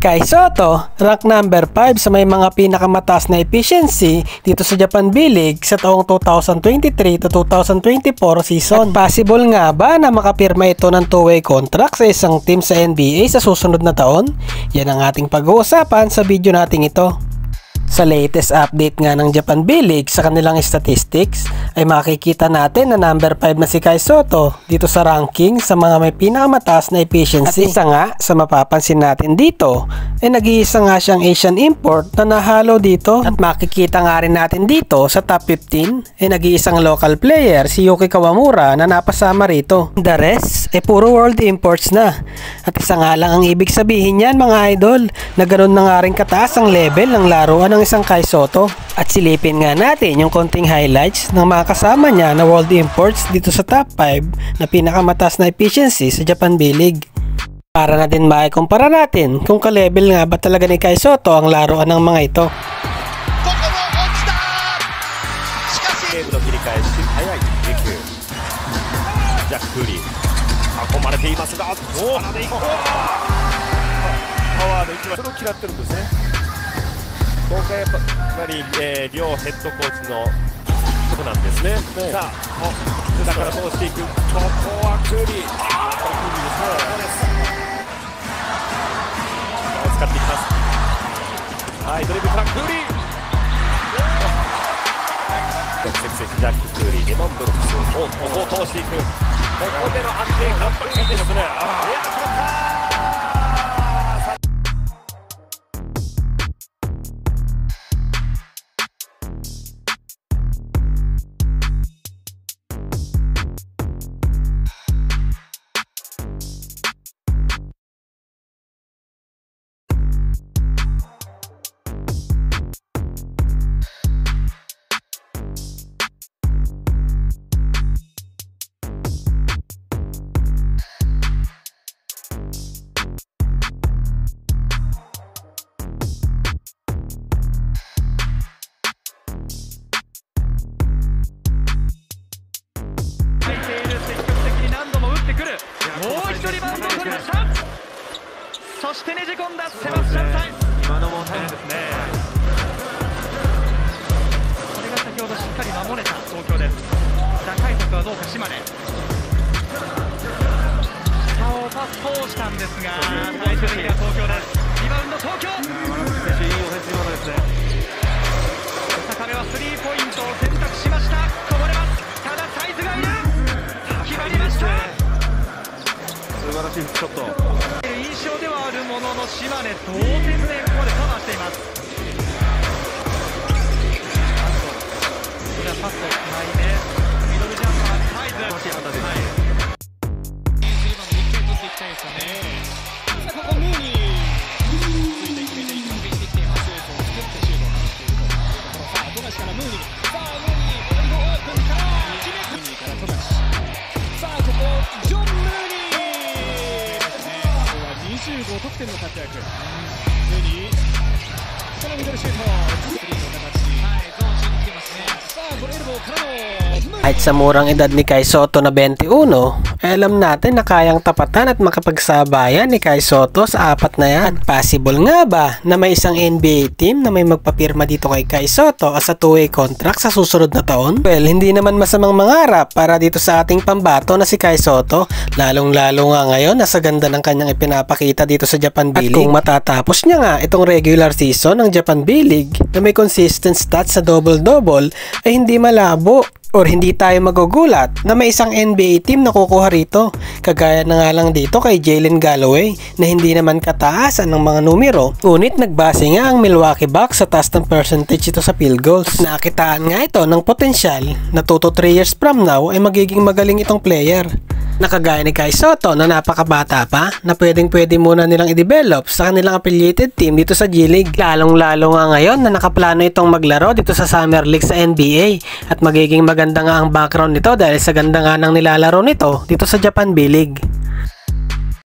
Kai Sotto, rank number 5 sa may mga pinakamataas na efficiency dito sa Japan B-League sa taong 2023 to 2024 season. At possible nga ba na makapirma ito ng two-way contract sa isang team sa NBA sa susunod na taon? Yan ang ating pag-uusapan sa video nating ito. Sa latest update nga ng Japan B-League sa kanilang statistics ay makikita natin na number 5 na si Kai Sotto dito sa ranking sa mga may pinakamataas na efficiency. At isa nga sa mapapansin natin dito ay nag-iisa nga siyang Asian import na nahalo dito. At makikita nga rin natin dito sa top 15 ay nag-iisang local player si Yuki Kawamura na napasama rito. The rest ay puro world imports na. At isa nga lang ang ibig sabihin yan mga idol, na ganoon na nga rin kataas ang level ng laruan ng isang Kai Sotto. At silipin nga natin yung konting highlights ng mga kasama niya na world imports dito sa top 5 na pinakamataas na efficiency sa Japan B-League. Para na din maikumpara natin kung ka-level nga ba talaga ni Kai Sotto ang laruan ng mga ito.今回やっぱり、両ヘッドコーチのとこなんですね。さあ、だから通していく。ここはクーリー。クーリーですね。使っていきます。はい、ドリブルからクーリー。ジャック・クーリー、レモン・ブルックス。ここを通していく。ここでの安定感いいですね。そしてねじ込んだセバスチャン・サイズ。今のもタイムですね。これが先ほどしっかり守れた東京です。打開策はどうか島根。下をパス通したんですが最終的には東京です。リバウンド東京。選手いいオフェンス今のですね。坂部はスリーポイントを選択しました。こぼれます。ただサイズがいる。決まりました。素晴らしいショット。印象ではあるものの島根同点でここでカバーしています。これはパスをつないでミドルジャンパーサイズ。欲しい旗です。今の1点取っていきたいですよね。さあここムーニーついて決めていく決めてきてパスを作ってシュートを放っていると。さあ富樫からムーニー。さあムーニーオープンから決めムーニーから富樫。さあここジョン・ムーニー。25得点の活躍。ムーニーこのミドルシュート。スリーの形。はいゾーンに来てますね。さあこれエルボーからの。Kahit sa murang edad ni Kai Sotto na 21, alam natin na kayang tapatan at makapagsabayan ni Kai Sotto sa apat na yan. At possible nga ba na may isang NBA team na may magpapirma dito kay Kai Sotto as a two-way contract sa susunod na taon? Well, hindi naman masamang mangarap para dito sa ating pambato na si Kai Sotto, lalong-lalo nga ngayon na sa ganda ng kanyang ipinapakita dito sa Japan B-League. At kung matatapos niya nga itong regular season ng Japan B-League na may consistent stats sa double-double ay hindi malabo or hindi tayo magugulat na may isang NBA team na kukuha rito. Kagaya na nga lang dito kay Jalen Galloway na hindi naman kataasan ng mga numero, ngunit nagbase nga ang Milwaukee Bucks sa taas ng percentage ito sa field goals. At nakitaan nga ito ng potensyal na 2 to 3 years from now ay magiging magaling itong player. Nakagaya ni Kai Sotto na napakabata pa na pwedeng-pwede muna nilang i-develop sa kanilang affiliated team dito sa G-League. Lalong-lalo nga ngayon na nakaplano itong maglaro dito sa Summer League sa NBA at magiging maganda nga ang background nito dahil sa ganda nga ng nilalaro nito dito sa Japan B-League.